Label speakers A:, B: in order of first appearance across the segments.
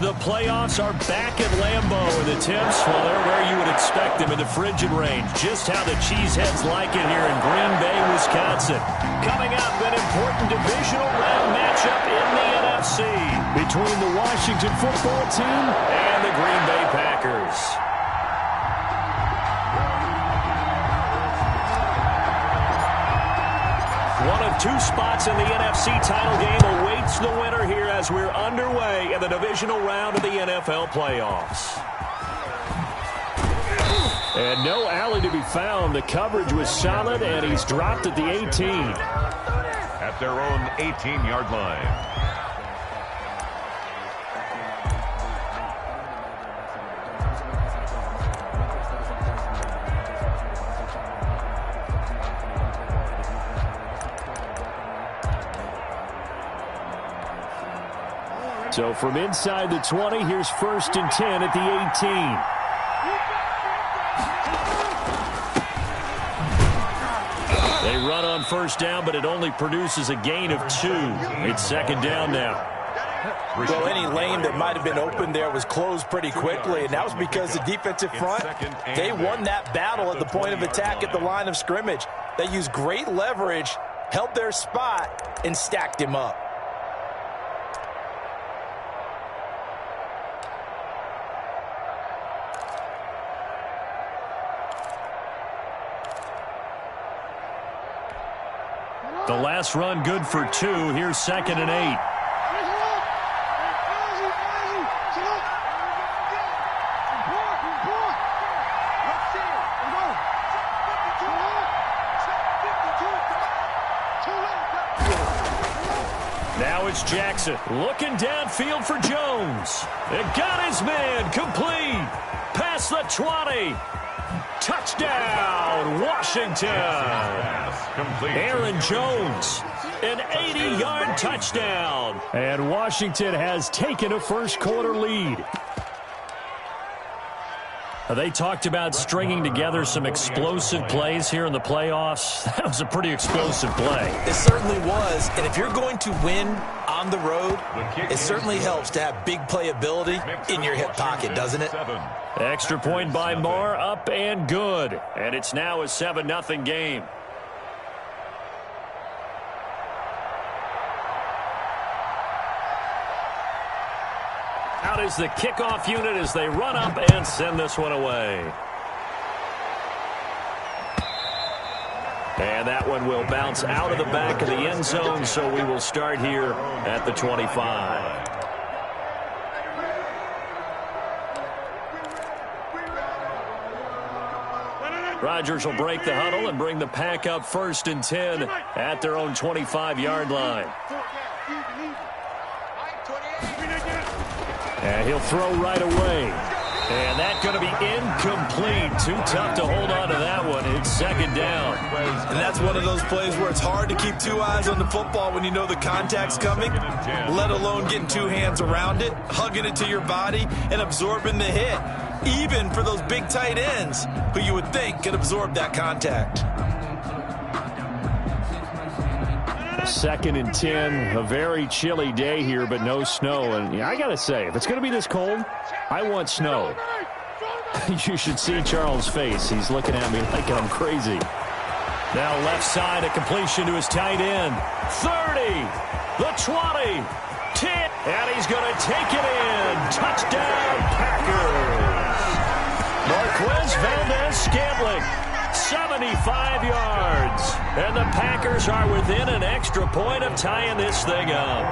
A: The playoffs are back at Lambeau, and the Temps, well, they're where you would expect them in the frigid range. Just how the cheeseheads like it here in Green Bay, Wisconsin. Coming up, an important divisional round matchup in the NFC between the Washington football team and the Green Bay Packers. One of two spots in the NFC title game awaits the winner here as we're underway in the divisional round of the NFL playoffs. And no alley to be found. The coverage was solid, and he's dropped at the 18.
B: At their own 18-yard line.
A: So from inside the 20, here's 1st and 10 at the 18. They run on 1st down, but it only produces a gain of 2. It's 2nd down now.
C: Well, any lane that might have been open there was closed pretty quickly, and that was because the defensive front, they won that battle at the point of attack at the line of scrimmage. They used great leverage, held their spot, and stacked him up.
A: The last run good for 2. Here's 2nd and 8. Now it's Jackson looking downfield for Jones. It got his man complete. Past the 20. Touchdown, Washington. Aaron Jones, an 80-yard touchdown. And Washington has taken a first-quarter lead. They talked about stringing together some explosive plays here in the playoffs. That was a pretty explosive play.
C: It certainly was. And if you're going to win on the road, it certainly helps to have big playability in your hip pocket, doesn't it?
A: Extra point by Marr, up and good. And it's now a 7-0 game. Out is the kickoff unit as they run up and send this one away. And that one will bounce out of the back of the end zone, so we will start here at the 25. Rodgers will break the huddle and bring the pack up 1st and 10 at their own 25-yard line. And he'll throw right away. And that's going to be incomplete. Too tough to hold on to that one. It's 2nd down.
C: And that's one of those plays where it's hard to keep 2 eyes on the football when you know the contact's coming, let alone getting 2 hands around it, hugging it to your body, and absorbing the hit. Even for those big tight ends who you would think could absorb that contact.
A: 2nd and 10, a very chilly day here, but no snow. And yeah, I got to say, if it's going to be this cold, I want snow. You should see Charles' face. He's looking at me like I'm crazy. Now left side, a completion to his tight end. 30, the 20, 10, and he's going to take it in. Touchdown, Packers. Marquez Valdez-Scantling, 75 yards. And the Packers are within an extra point of tying this thing up.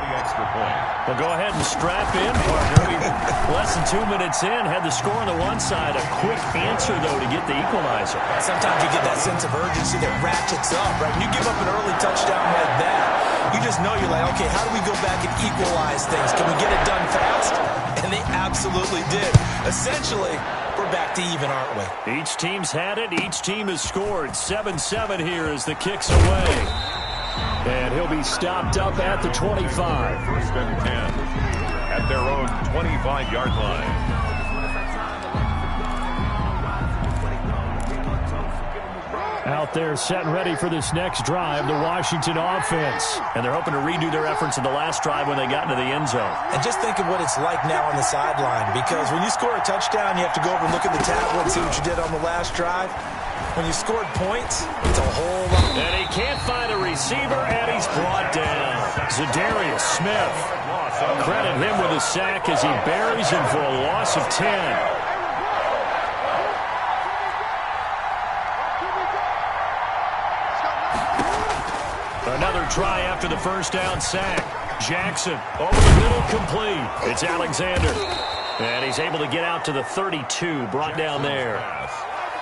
A: Well, go ahead and strap in, partner. Less than 2 minutes in, had the score on the one side. A quick answer, though, to get the equalizer.
C: Sometimes you get that sense of urgency that ratchets up, right? When you give up an early touchdown like that, you just know you're like, okay, how do we go back and equalize things? Can we get it done fast? And they absolutely did. Essentially, we're back to even, aren't we?
A: Each team's had it. Each team has scored. 7-7 here as the kick's away. And he'll be stopped up at the 25.
B: 1st and 10 at their own 25-yard line.
A: Out out there setting ready for this next drive, the Washington offense.
D: And they're hoping to redo their efforts in the last drive when they got into the end zone.
C: And just think of what it's like now on the sideline, because when you score a touchdown, you have to go over and look at the tablet and see what you did on the last drive. When you scored points, it's a whole lot.
A: And he can't find a receiver, and he's brought down. Zadarius Smith. Credit him with a sack as he buries him for a loss of 10. Another try after the first down sack. Jackson over the middle, complete. It's Alexander. And he's able to get out to the 32, brought down there.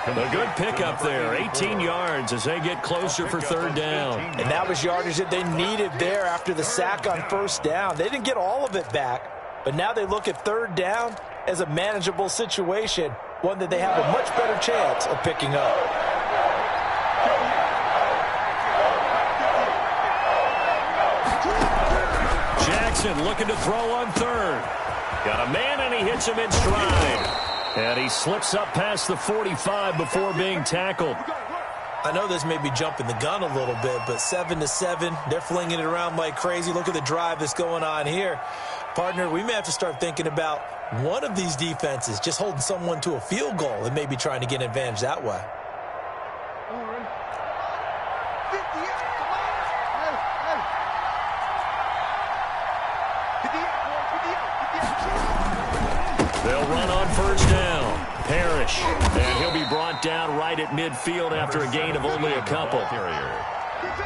A: A good pickup there, 18 yards as they get closer for third down.
C: And that was yardage that they needed there after the sack on first down. They didn't get all of it back, but now they look at third down as a manageable situation, one that they have a much better chance of picking up.
A: Jackson looking to throw on third. Got a man, and he hits him in stride. And he slips up past the 45 before being tackled.
C: I know this may be jumping the gun a little bit, but 7-7, they're flinging it around like crazy. Look at the drive that's going on here. Partner, we may have to start thinking about one of these defenses just holding someone to a field goal and maybe trying to get an advantage that way.
A: They'll run on first down. Parrish. And he'll be brought down right at midfield after a gain of only a couple.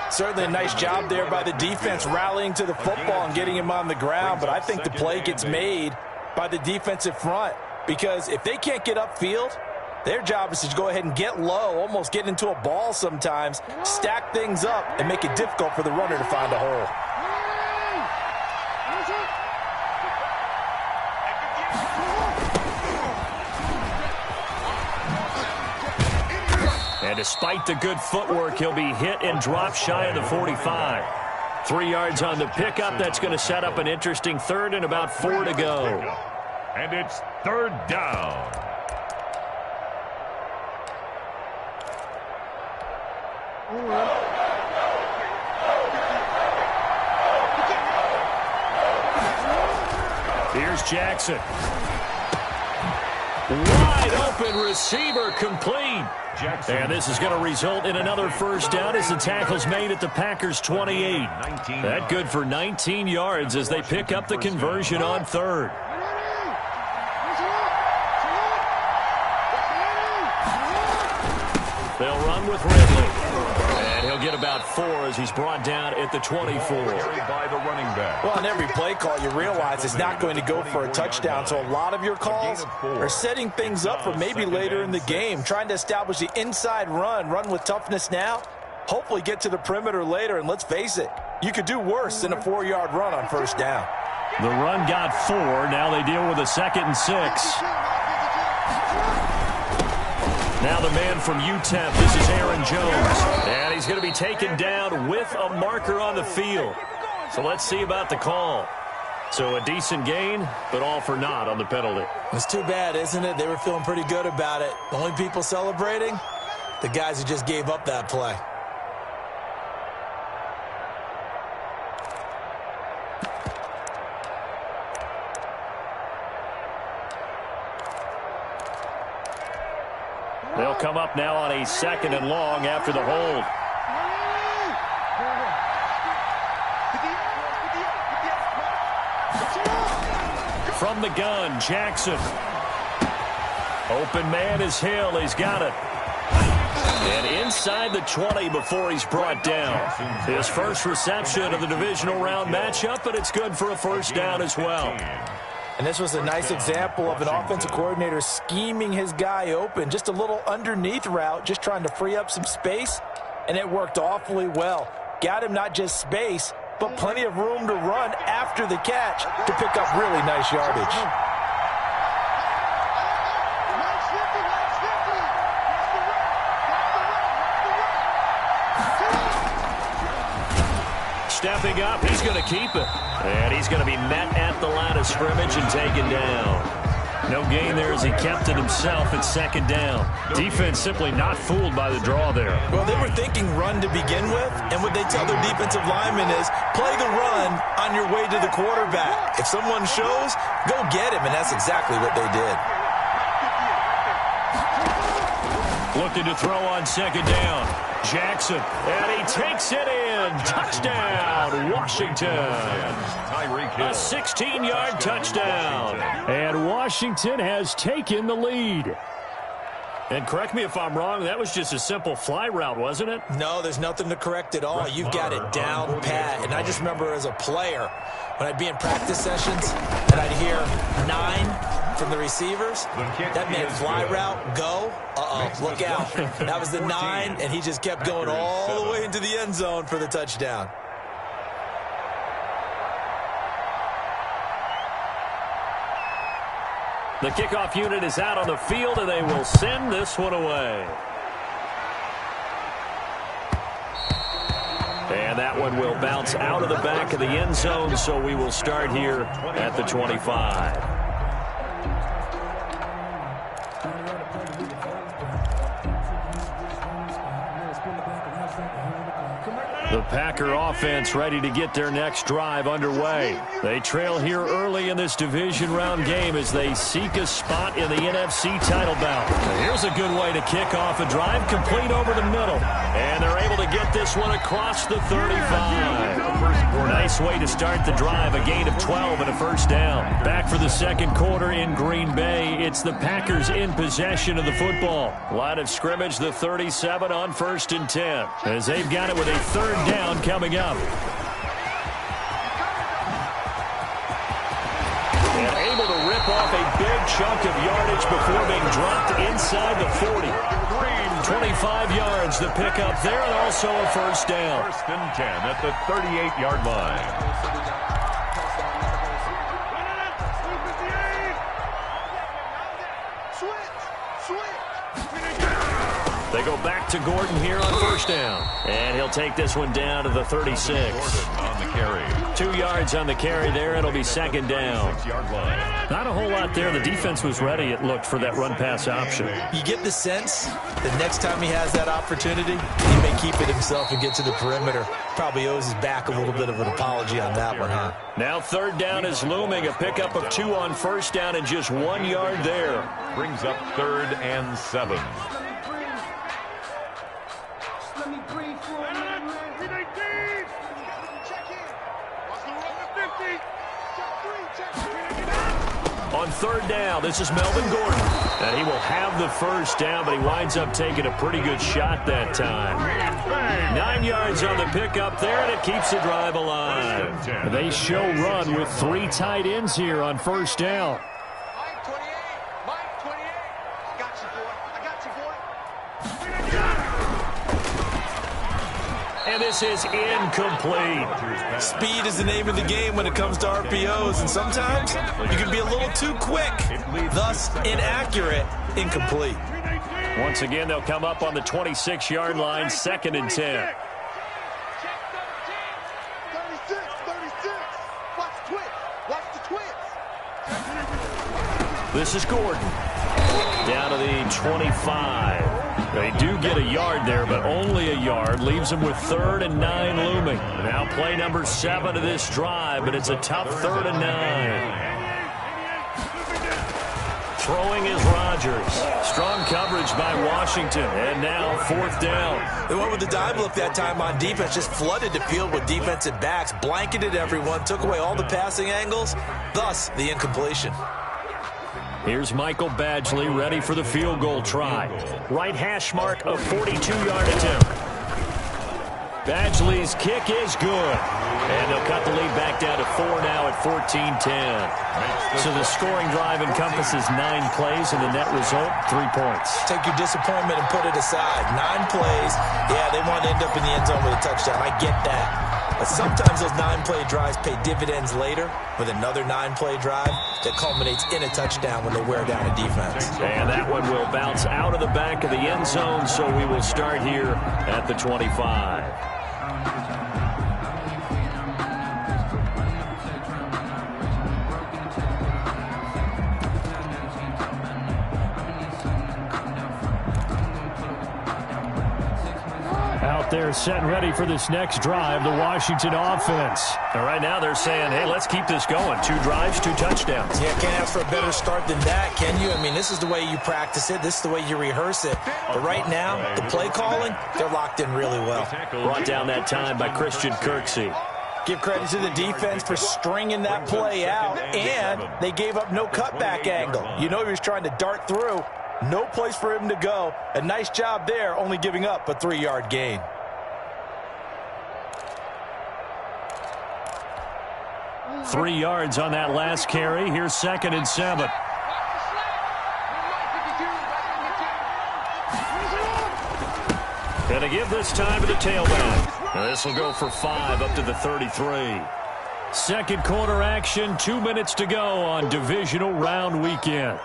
C: Certainly a nice job there by the defense rallying to the football and getting him on the ground, but I think the play gets made by the defensive front, because if they can't get upfield, their job is to go ahead and get low, almost get into a ball sometimes, stack things up, and make it difficult for the runner to find a hole.
A: And despite the good footwork, he'll be hit and dropped shy of the 45. 3 yards on the pickup. That's going to set up an interesting third and about 4 to go.
B: And it's third down.
A: Here's Jackson. Wide open receiver, complete. And this is going to result in another first down as the tackle's made at the Packers' 28. That good for 19 yards as they pick up the conversion on third. They'll run with Ridley. And he'll get about 4 as he's brought down at the 24.
B: By the running back.
C: Well, on every play call, you realize it's not going to go for a touchdown, so a lot of your calls are setting things up for maybe later in the game, trying to establish the inside run with toughness now, hopefully get to the perimeter later, and let's face it, you could do worse than a 4-yard run on first down.
A: The run got 4. Now they deal with a 2nd and 6. Now the man from UTEP, this is Aaron Jones. And he's going to be taken down with a marker on the field. So let's see about the call. So a decent gain, but all for naught on the penalty.
C: It's too bad, isn't it? They were feeling pretty good about it. The only people celebrating, the guys who just gave up that play.
A: They'll come up now on a 2nd and long after the hold. From the gun, Jackson. Open man is Hill. He's got it. And inside the 20 before he's brought down. His first reception of the divisional round matchup, but it's good for a first down as well.
C: And this was a nice example of an offensive coordinator scheming his guy open. Just a little underneath route, just trying to free up some space, and it worked awfully well. Got him not just space, but plenty of room to run after the catch to pick up really nice yardage.
A: Stepping up, he's going to keep it. And he's going to be met at the line of scrimmage and taken down.
D: No gain there as he kept it himself at second down.
A: Defense simply not fooled by the draw there.
C: Well, they were thinking run to begin with, and what they tell their defensive linemen is play the run on your way to the quarterback. If someone shows, go get him, and that's exactly what they did.
D: Looking to throw on second down. Jackson, and he takes it in. Touchdown, Washington. A 16-yard touchdown.
A: And Washington has taken the lead.
D: And correct me if I'm wrong, that was just a simple fly route, wasn't it?
C: No, there's nothing to correct at all. You've got it down pat. And I just remember as a player, when I'd be in practice sessions and I'd hear 9 from the receivers, that meant fly route, go. Look out. That was the 9, and he just kept going all the way into the end zone for the touchdown.
D: The kickoff unit is out on the field, and they will send this one away. And that one will bounce out of the back of the end zone, so we will start here at the 25.
A: The Packer offense ready to get their next drive underway. They trail here early in this division round game as they seek a spot in the NFC title bout. Here's a good way to kick off a drive, complete over the middle. And they're able to get this one across the 35. Nice way to start the drive, a gain of 12 and a first down. Back for the second quarter in Green Bay. It's the Packers in possession of the football. Line of scrimmage, the 37 on 1st and 10. As they've got it with a third down coming up. And able to rip off a big chunk of yardage before being dropped inside the 40. 25 yards the pickup there, and also a first down.
B: 1st and 10 at the 38-yard line.
D: They go back to Gordon here on first down. And he'll take this one down to the 36.
B: Gordon on the carry.
D: 2 yards on the carry there. It'll be second down.
B: 6-yard line.
A: Not a whole lot there. The defense was ready, it looked, for that run-pass option.
C: You get the sense that next time he has that opportunity, he may keep it himself and get to the perimeter. Probably owes his back a little bit of an apology on that one, huh?
D: Now third down is looming. A pickup of 2 on first down and just 1 yard there.
B: Brings up 3rd and 7.
D: On third down, this is Melvin Gordon. And he will have the first down, but he winds up taking a pretty good shot that time. 9 yards on the pickup there, and it keeps the drive alive.
A: They show run with 3 tight ends here on first down.
D: And this is incomplete.
C: Speed is the name of the game when it comes to RPOs, and sometimes you can be a little too quick, thus inaccurate, incomplete.
D: Once again, they'll come up on the 26-yard line, 2nd and 10. This is Gordon. Down to the 25. They do get a yard there, but only a yard. Leaves them with 3rd and 9 looming. Now play number 7 of this drive, but it's a tough 3rd and 9. Throwing is Rodgers. Strong coverage by Washington. And now 4th down.
C: They went with the dive look that time on defense, just flooded the field with defensive backs, blanketed everyone, took away all the passing angles, thus the incompletion.
A: Here's Michael Badgley ready for the field goal try.
D: Right hash mark, a 42-yard attempt. Badgley's kick is good. And they'll cut the lead back down to 4 now at 14-10.
A: So the scoring drive encompasses 9 plays, and the net result, 3 points.
C: Take your disappointment and put it aside. 9 plays, yeah, they want to end up in the end zone with a touchdown. I get that. But sometimes those 9-play drives pay dividends later with another 9-play drive that culminates in a touchdown when they wear down a defense.
D: And that one will bounce out of the back of the end zone, so we will start here at the 25.
A: They're set and ready for this next drive, the Washington offense.
D: And right now they're saying, hey, let's keep this going. 2 drives, 2 touchdowns.
C: Yeah, can't ask for a better start than that, can you? I mean, this is the way you practice it. This is the way you rehearse it. But right now, the play calling, they're locked in really well.
D: Brought down that time by Christian Kirksey.
C: Give credit to the defense for stringing that play out, and they gave up no cutback angle. You know he was trying to dart through. No place for him to go. A nice job there, only giving up a 3-yard gain.
A: Three yards on that last carry. Here's 2nd and 7.
D: Going to give this time to the tailback. This will go for 5 up to the 33.
A: Second quarter action, 2 minutes to go on divisional round weekend.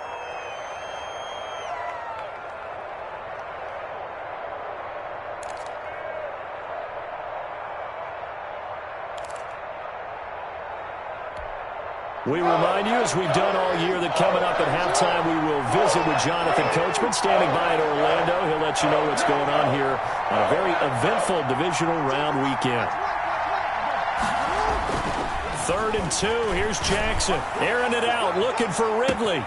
A: We remind you, as we've done all year, that coming up at halftime we will visit with Jonathan Coachman, standing by in Orlando. He'll let you know what's going on here on a very eventful divisional round weekend. 3rd and 2. Here's Jackson. Airing it out, looking for Ridley.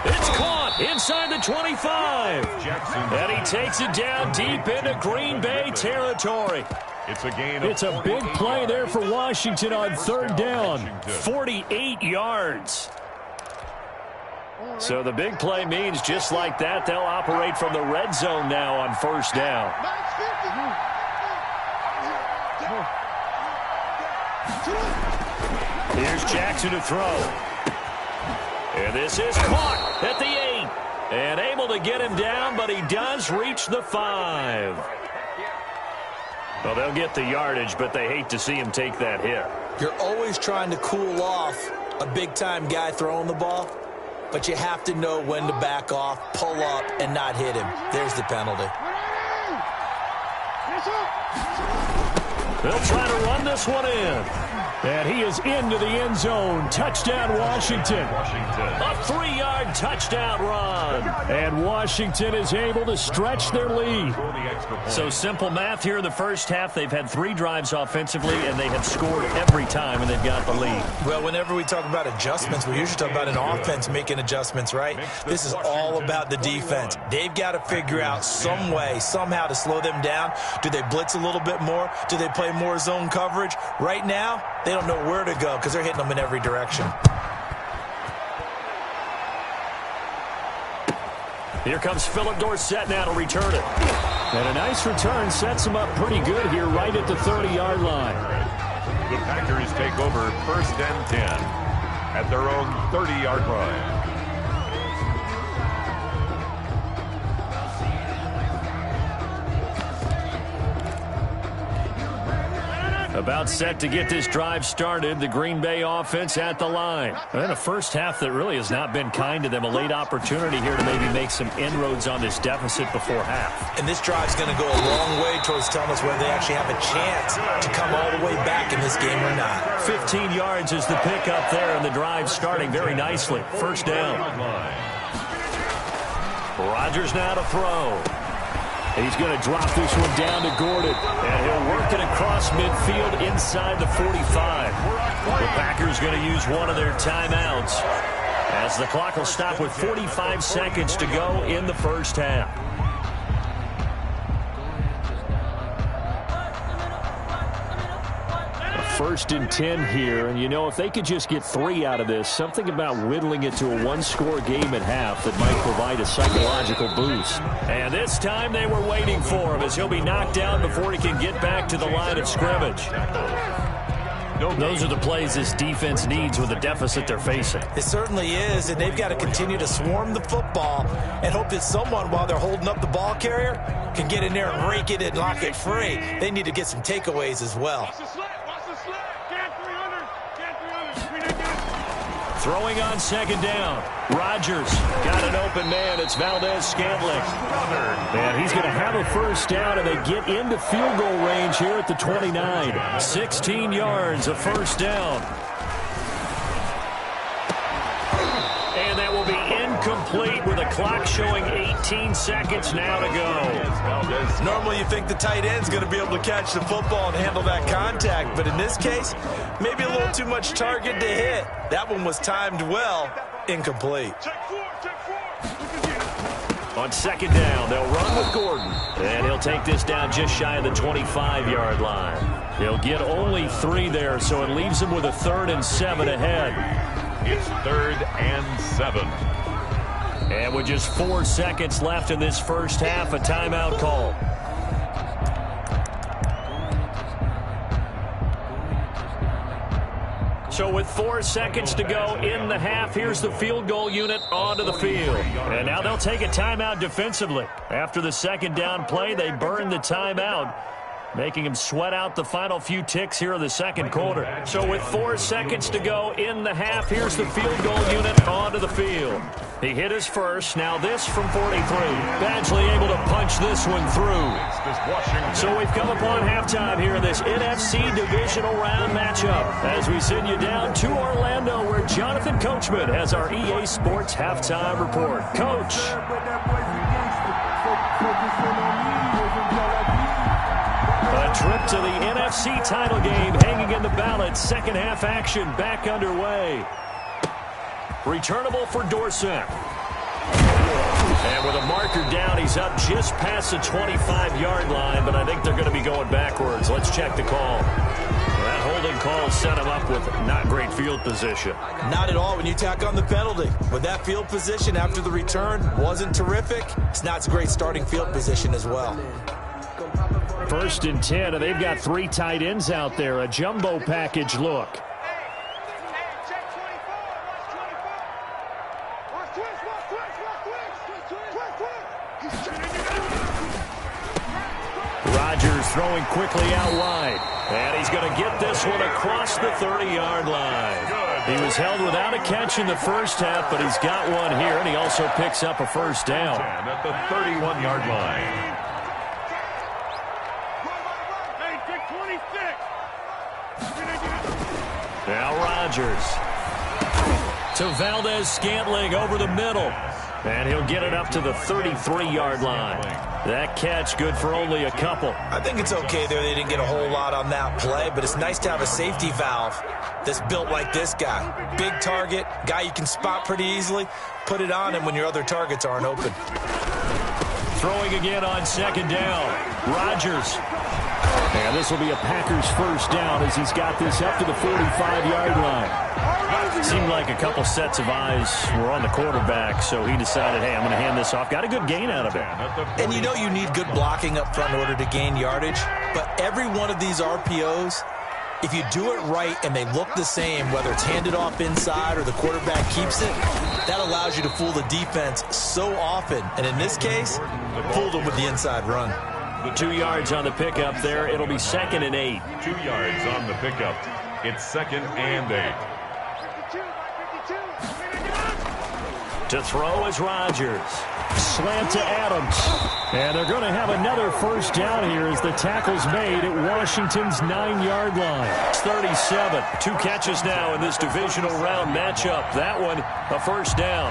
A: It's caught inside the 25. And he takes it down deep into Green Bay territory.
B: It's a gain.
A: It's a big play there for Washington on 3rd down. 48 yards.
D: So the big play means just like that, they'll operate from the red zone now on 1st down.
A: Here's Jackson to throw.
D: And this is caught at the 8. And able to get him down, but he does reach the 5. Well, they'll get the yardage, but they hate to see him take that hit.
C: You're always trying to cool off a big-time guy throwing the ball, but you have to know when to back off, pull up, and not hit him. There's the penalty.
A: They'll try to run this one in. And he is into the end zone. Touchdown, Washington.
D: A 3-yard touchdown run.
A: And Washington is able to stretch their lead.
D: So simple math here in the first half. They've had 3 drives offensively, and they have scored every time, and they've got the lead.
C: Well, whenever we talk about adjustments, we usually talk about an offense making adjustments, right? This is all about the defense. They've got to figure out some way, somehow to slow them down. Do they blitz a little bit more? Do they play more zone coverage? Right now, they don't know where to go because they're hitting them in every direction.
D: Here comes Philip Dorsett now to return it.
A: And a nice return sets him up pretty good here right at the 30-yard line.
B: The Packers take over 1st and 10 at their own 30-yard line.
D: About set to get this drive started. The Green Bay offense at the line.
A: And a first half that really has not been kind to them. A late opportunity here to maybe make some inroads on this deficit before half.
C: And this drive's going to go a long way towards telling us whether they actually have a chance to come all the way back in this game or not.
D: 15 yards is the pickup there, and the drive starting very nicely. 1st down. Rodgers now to throw.
A: He's going to drop this one down to Gordon.
D: And he'll work it across midfield inside the 45. The Packers going to use one of their timeouts as the clock will stop with 45 seconds to go in the first half.
A: 1st and 10 here, and you know, if they could just get 3 out of this, something about whittling it to a 1-score game at half that might provide a psychological boost.
D: And this time they were waiting for him as he'll be knocked down before he can get back to the line of scrimmage. Those are the plays this defense needs with the deficit they're facing.
C: It certainly is, and they've got to continue to swarm the football and hope that someone, while they're holding up the ball carrier, can get in there and rake it and lock it free. They need to get some takeaways as well.
D: Throwing on 2nd down. Rodgers got an open man. It's Valdez-Scantling.
A: And he's going to have a 1st down, and they get into field goal range here at the 29.
D: 16 yards, a 1st down. And that will be incomplete. complete with a clock showing 18 seconds now to go.
C: Normally you think the tight end's going to be able to catch the football and handle that contact, but in this case, maybe a little too much target to hit. That one was timed well, incomplete.
D: On second down, they'll run with Gordon. And he'll take this down just shy of the 25-yard line. He'll get only 3 there, so it leaves him with a 3rd and 7 ahead.
B: It's 3rd and 7.
D: And with just 4 seconds left in this first half, a timeout call. So with 4 seconds to go in the half, here's the field goal unit onto the field. And now they'll take a timeout defensively. After the second down play, they burn the timeout, making him sweat out the final few ticks here in the second quarter. So with 4 seconds to go in the half, here's the field goal unit onto the field. He hit his first. Now this from 43. Badgley able to punch this one through. So we've come upon halftime here in this NFC divisional round matchup as we send you down to Orlando where Jonathan Coachman has our EA Sports halftime report. Coach. A trip to the NFC title game hanging in the balance. Second half action back underway. Returnable for Dorsett. And with a marker down, he's up just past the 25-yard line, but I think they're going to be going backwards. Let's check the call. That holding call set him up with not great field position.
C: Not at all when you tack on the penalty. With that field position after the return wasn't terrific. It's not a great starting field position as well.
A: 1st and 10, and they've got 3 tight ends out there. A jumbo package look. Rodgers throwing quickly out wide. And he's going to get this one across the 30-yard line. He was held without a catch in the first half, but he's got one here, and he also picks up a first down.
B: At the 31-yard line.
A: Now Rodgers to Valdez-Scantling over the middle. And he'll get it up to the 33-yard line. That catch good for only a couple.
C: I think it's okay there. They didn't get a whole lot on that play, but it's nice to have a safety valve that's built like this guy. Big target, guy you can spot pretty easily. Put it on him when your other targets aren't open.
A: Throwing again on second down. Rodgers. And this will be a Packers first down as he's got this up to the 45-yard line. Seemed like a couple sets of eyes were on the quarterback, so he decided, hey, I'm going to hand this off. Got a good gain out of it.
C: And you know you need good blocking up front in order to gain yardage, but every one of these RPOs, if you do it right and they look the same, whether it's handed off inside or the quarterback keeps it, that allows you to fool the defense so often. And in this case, fooled them with the inside run.
A: 2 yards on the pickup there. It'll be 2nd and 8.
B: 2 yards on the pickup. It's 2nd and 8.
A: To throw is Rodgers. Slant to Adams. And they're going to have another first down here as the tackle's made at Washington's 9-yard line. It's 37. 2 catches now in this divisional round matchup. That one, a first down.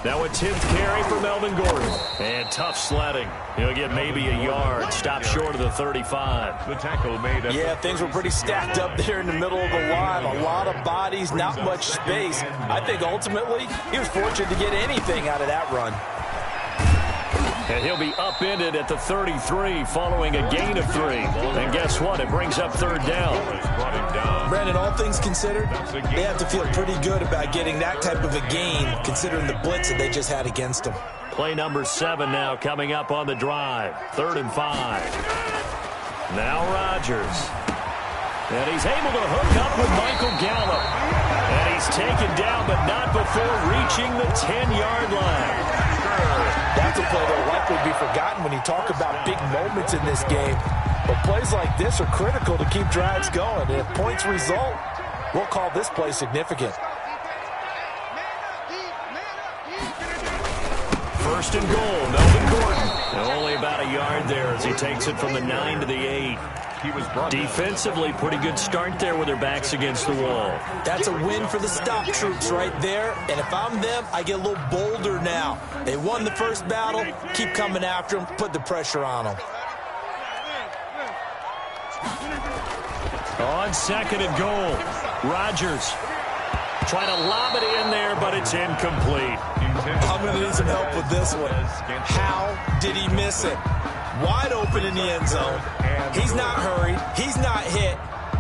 A: Now a 10th carry for Melvin Gordon. And tough sledding. He'll get maybe a yard. Stop short of the 35.
B: The tackle made.
C: Yeah, things were pretty stacked up there in the middle of the line. A lot of bodies, not much space. I think ultimately he was fortunate to get anything out of that run.
A: And he'll be upended at the 33 following a gain of 3. And guess what? It brings up 3rd down.
C: Brandon, all things considered, they have to feel pretty good about getting that type of a gain considering the blitz that they just had against them.
A: Play number 7 now coming up on the drive. 3rd and 5. Now Rodgers. And he's able to hook up with Michael Gallup. And he's taken down, but not before reaching the 10-yard line.
C: That's a play that will likely be forgotten when you talk about big moments in this game. But plays like this are critical to keep drives going. And if points result, we'll call this play significant.
A: 1st and goal, Melvin Gordon. And only
D: about a yard there as he takes it from the 9 to the 8.
B: He was brought
D: defensively, pretty good start there with their backs against the wall.
C: That's a win for the stop troops right there. And if I'm them, I get a little bolder now. They won the first battle. Keep coming after them. Put the pressure on them.
D: On second and goal, Rodgers trying to lob it in there, but it's incomplete.
C: I'm going to need some help with this one. How did he miss it? Wide open in the end zone. He's not hurried. He's not hit.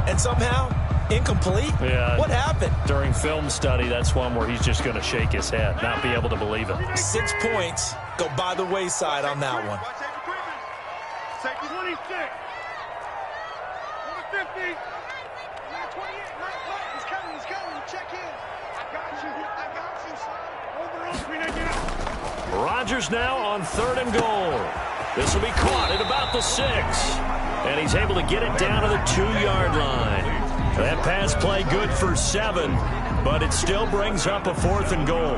C: And somehow, incomplete?
D: Yeah.
C: What happened?
D: During film study, that's one where he's just going to shake his head, not be able to believe it.
C: 6 points go by the wayside on that one.
E: 26. Number 50. Number 28. He's coming. He's coming. Check in. I got you, son. Overall,
D: Rodgers now on third and goal. This will be caught at about the 6. And he's able to get it down to the 2-yard line. That pass play good for 7, but it still brings up a 4th and goal.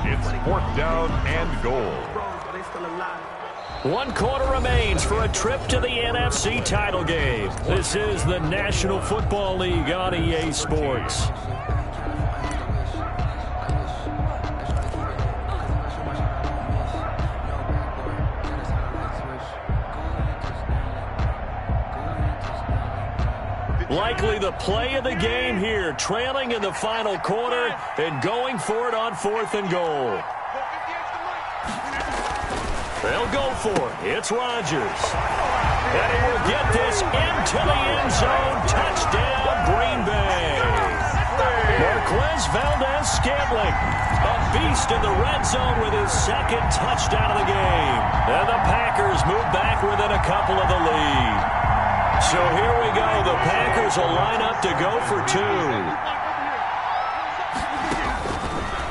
B: It's 4th down and goal.
D: 1 quarter remains for a trip to the NFC title game. This is the National Football League on EA Sports. Likely the play of the game here, trailing in the final quarter and going for it on 4th and goal. They'll go for it. It's Rodgers. And he will get this into the end zone. Touchdown, Green Bay. Marquez Valdez-Scantling, a beast in the red zone with his 2nd touchdown of the game. And the Packers move back within a couple of the lead. So here we go. The Packers will line up to go for 2.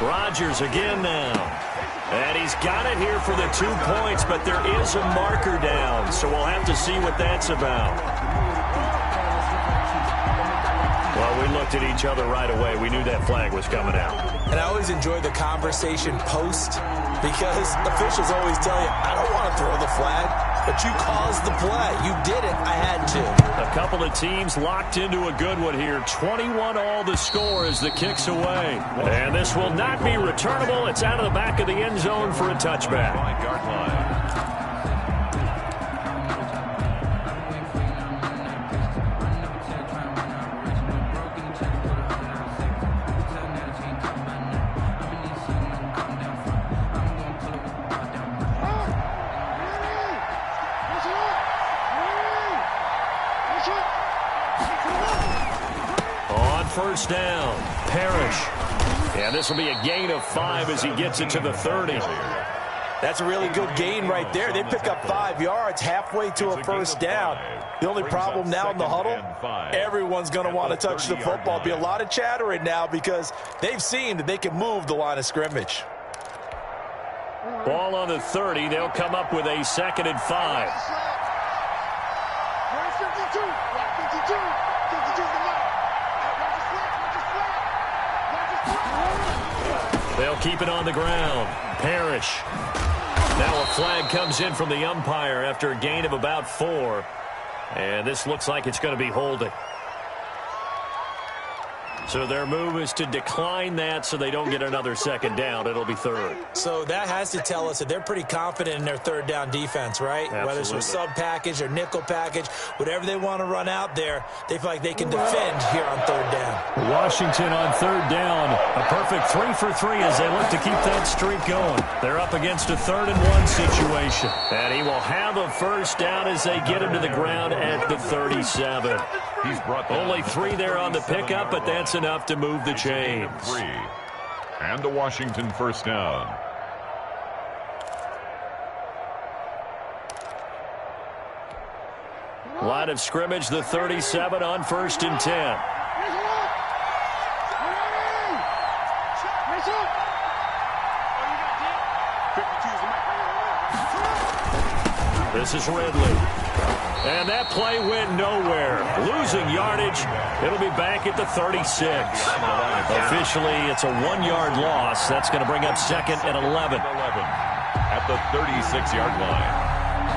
D: Rodgers again now. And he's got it here for the 2 points, but there is a marker down, so we'll have to see what that's about. Well, we looked at each other right away. We knew that flag was coming out.
C: And I always enjoy the conversation post because officials always tell you, I don't want to throw the flag. But you caused the play. You did it. I had to.
D: A couple of teams locked into a good one here. 21-all the score as the kick's away. And this will not be returnable. It's out of the back of the end zone for a touchback.
B: Yard line.
D: First down, Parrish. And this will be a gain of 5 as he gets it to the 30.
C: That's a really good gain right there. They pick up 5 yards halfway to a first down. The only problem now in the huddle, everyone's going to want to touch the football. Be a lot of chattering now because they've seen that they can move the line of scrimmage.
D: Ball on the 30. They'll come up with a 2nd and 5.
E: 52. 52.
D: They'll keep it on the ground. Parrish. Now a flag comes in from the umpire after a gain of about 4. And this looks like it's going to be holding. So their move is to decline that so they don't get another 2nd down. It'll be 3rd.
C: So that has to tell us that they're pretty confident in their 3rd down defense, right?
D: Absolutely.
C: Whether it's a sub package or nickel package, whatever they want to run out there, they feel like they can defend here on 3rd down.
D: Washington on 3rd down. A perfect 3 for 3 as they look to keep that streak going. They're up against a 3rd and 1 situation. And he will have a first down as they get him to the ground at the 37.
B: He's brought
D: only 3 there on the pickup, but that's enough to move the chains.
B: 3. And a Washington first down.
D: Line of scrimmage, the 37 on 1st and 10. This is Ridley. And that play went nowhere. Losing yardage. It'll be back at the 36. Officially, it's a 1-yard loss. That's going to bring up 2nd and 11.
B: At the 36-yard line.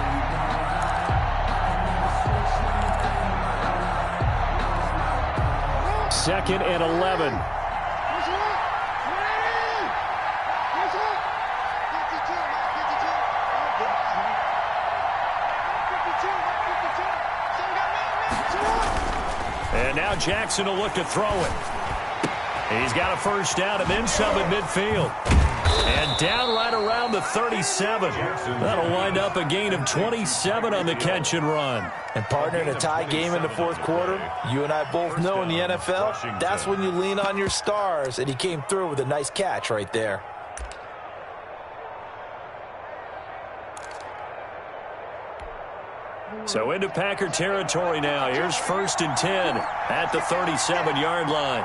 A: 2nd and 11. And now Jackson will look to throw it. He's got a first down and then some at midfield. And down right around the 37. That'll wind up a gain of 27 on the catch and run.
C: And partner, in a tie game in the fourth quarter, you and I both know in the NFL, that's when you lean on your stars. And he came through with a nice catch right there.
D: So into Packer territory now. Here's 1st and 10 at the 37-yard line.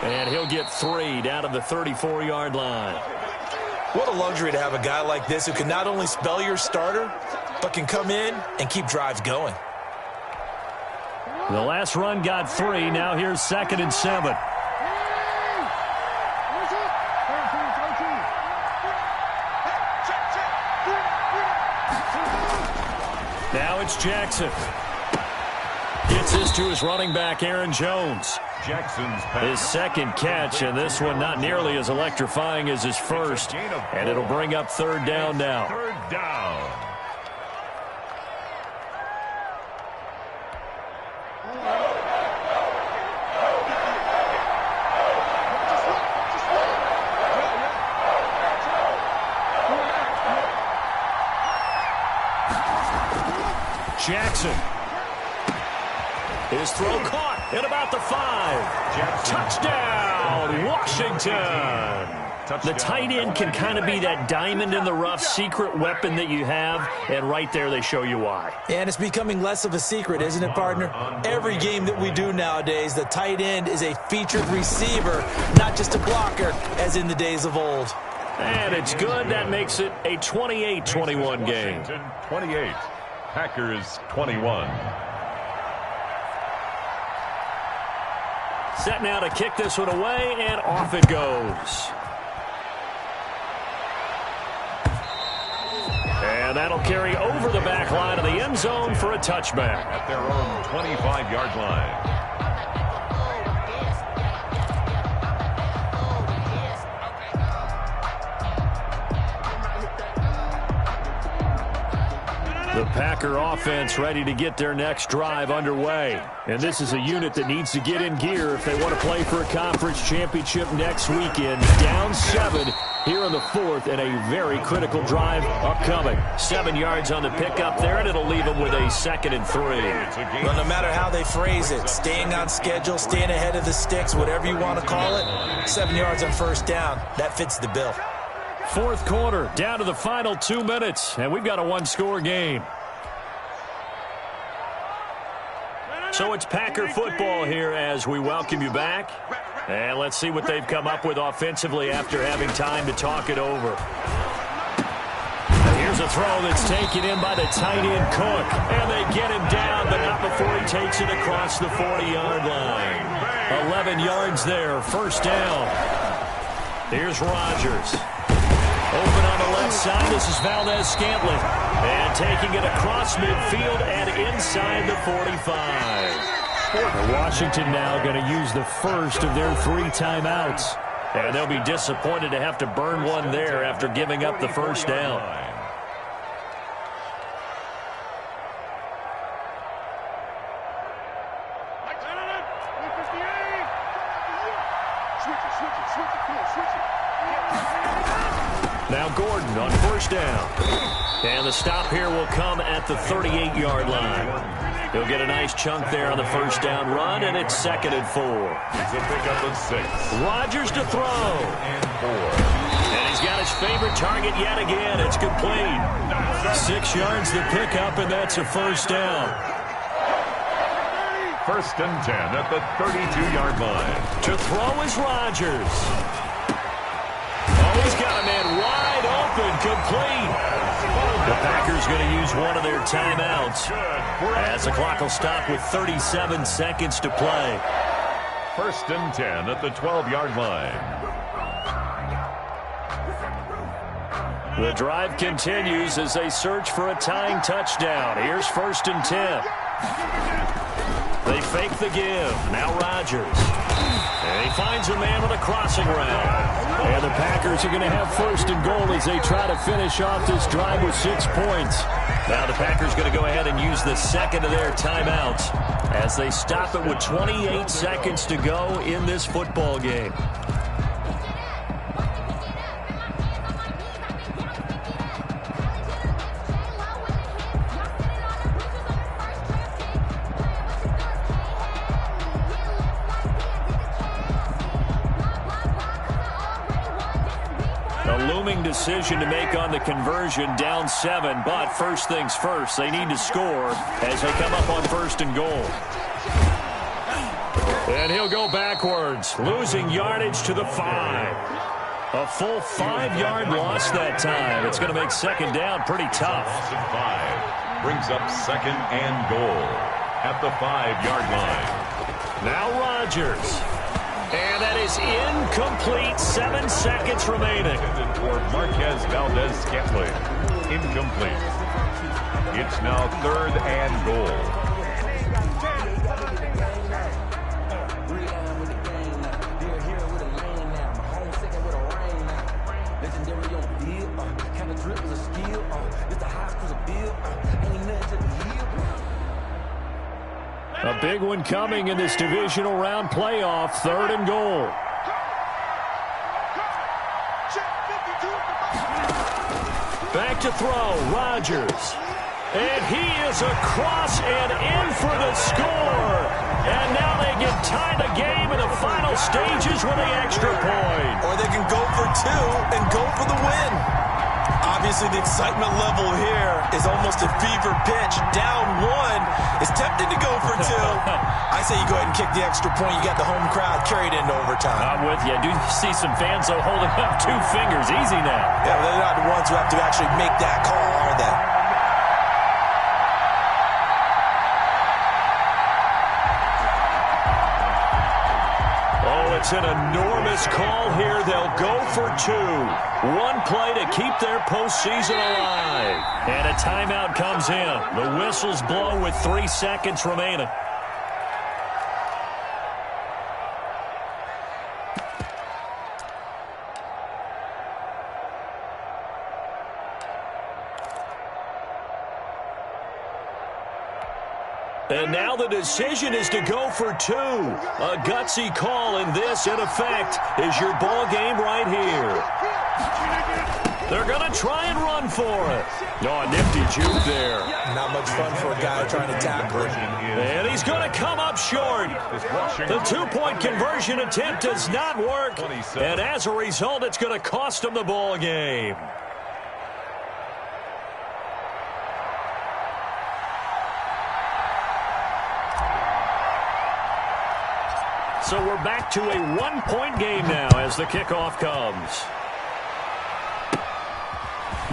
D: And he'll get 3 down to the 34-yard line.
C: What a luxury to have a guy like this who can not only spell your starter, but can come in and keep drives going.
D: The last run got 3. Now here's 2nd and 7. Now it's Jackson. Gets this to his running back, Aaron Jones. His second catch, and this one not nearly as electrifying as his first. And it'll bring up 3rd down now.
B: 3rd down.
D: Jackson. His throw caught at about the 5. Touchdown, Washington. The tight end can kind of be that diamond in the rough secret weapon that you have, and right there they show you why.
C: And it's becoming less of a secret, isn't it, partner? Every game that we do nowadays, the tight end is a featured receiver, not just a blocker, as in the days of old.
D: And it's good. That makes it a 28-21 game.
B: Washington 28, Packers 21.
D: Set now to kick this one away, and off it goes. And that'll carry over the back line of the end zone for a touchback.
B: At their own 25-yard line.
D: The Packer offense ready to get their next drive underway. And this is a unit that needs to get in gear if they want to play for a conference championship next weekend. Down 7 here in the 4th, and a very critical drive upcoming. 7 yards on the pickup there, and it'll leave them with a 2nd and 3.
C: Well, no matter how they phrase it, staying on schedule, staying ahead of the sticks, whatever you want to call it, 7 yards on 1st down, that fits the bill.
D: 4th quarter, down to the final 2 minutes, and we've got a one-score game. So it's Packer football here as we welcome you back. And let's see what they've come up with offensively after having time to talk it over. Here's a throw that's taken in by the tight end Cook. And they get him down, but not before he takes it across the 40-yard line. 11 yards there, 1st down. Here's Rodgers. Open on the left side, this is Valdez-Scantling. And taking it across midfield and inside the 45. Washington now going to use the first of their 3 timeouts. And they'll be disappointed to have to burn one there after giving up the 1st down. Now Gordon on 1st down. And the stop here will come at the 38-yard line. He'll get a nice chunk there on the 1st down run, and it's 2nd and 4.
B: It's a pickup of 6.
D: Rodgers to throw.
B: And 4.
D: And he's got his favorite target yet again. It's complete. 6 yards the pickup, and that's a 1st down.
B: 1st and 10 at the 32-yard line.
D: To throw is Rodgers. Oh, he's got a man wide open, complete. The Packers going to use one of their timeouts as the clock will stop with 37 seconds to play.
B: 1st and 10 at the 12-yard line.
D: The drive continues as they search for a tying touchdown. Here's 1st and 10. They fake the give. Now Rodgers. And he finds a man with a crossing route.
A: And the Packers are going to have 1st and goal as they try to finish off this drive with 6 points.
D: Now the Packers going to go ahead and use the second of their timeouts as they stop it with 28 seconds to go in this football game. Decision to make on the conversion, down 7, but first things first, they need to score as they come up on 1st and goal. And he'll go backwards, losing yardage to the 5. A full 5-yard loss that time. It's going to make 2nd down pretty tough.
B: Loss of 5 brings up 2nd and goal at the 5-yard line.
D: Now Rodgers. And that is incomplete. 7 seconds remaining.
B: For Marquez Valdez-Scantling. Incomplete. It's now 3rd and goal.
A: A big one coming in this divisional round playoff. 3rd and goal.
D: Back to throw, Rodgers. And he is across and in for the score. And now they can tie the game in the final stages with the extra point.
C: Or they can go for 2 and go for the win. Obviously, the excitement level here is almost a fever pitch. Down 1 is tempted to go for 2. I say you go ahead and kick the extra point. You got the home crowd carried into overtime.
D: I'm with you. I do see some fans, though, holding up 2 fingers. Easy now.
C: Yeah, they're not the ones who have to actually make that call, are they?
D: It's an enormous call here. They'll go for 2. 1 play to keep their postseason alive. And a timeout comes in. The whistles blow with 3 seconds remaining. And now the decision is to go for 2. A gutsy call, and this, in effect, is your ball game right here. They're going to try and run for it. Oh, a nifty juke there.
C: Not much fun for a guy trying to tackle him.
D: And he's going to come up short. The 2-point conversion attempt does not work. And as a result, it's going to cost him the ball game. So we're back to a 1-point game now as the kickoff comes.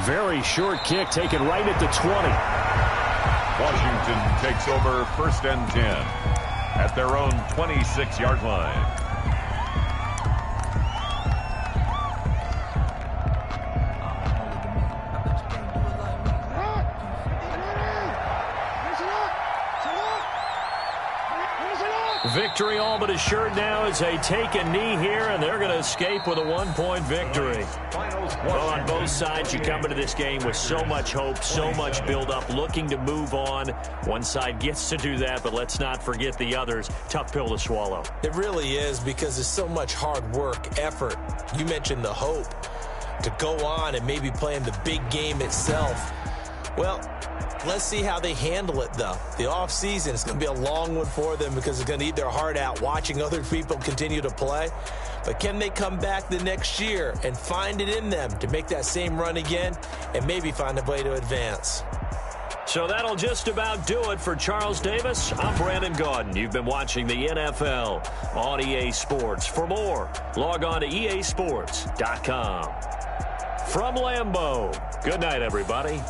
A: Very short kick taken right at the 20.
B: Washington takes over 1st and 10 at their own 26-yard line.
D: Victory all but assured now as they take a knee here, and they're going to escape with a 1-point victory. Well, on both sides, you come into this game with so much hope, so much build-up, looking to move on. One side gets to do that, but let's not forget the others. Tough pill to swallow.
C: It really is, because there's so much hard work, effort. You mentioned the hope to go on and maybe play in the big game itself. Well, let's see how they handle it, though. The offseason is going to be a long one for them because it's going to eat their heart out watching other people continue to play. But can they come back the next year and find it in them to make that same run again and maybe find a way to advance?
D: So that'll just about do it for Charles Davis. I'm Brandon Gaudin. You've been watching the NFL on EA Sports. For more, log on to easports.com. From Lambeau, good night, everybody.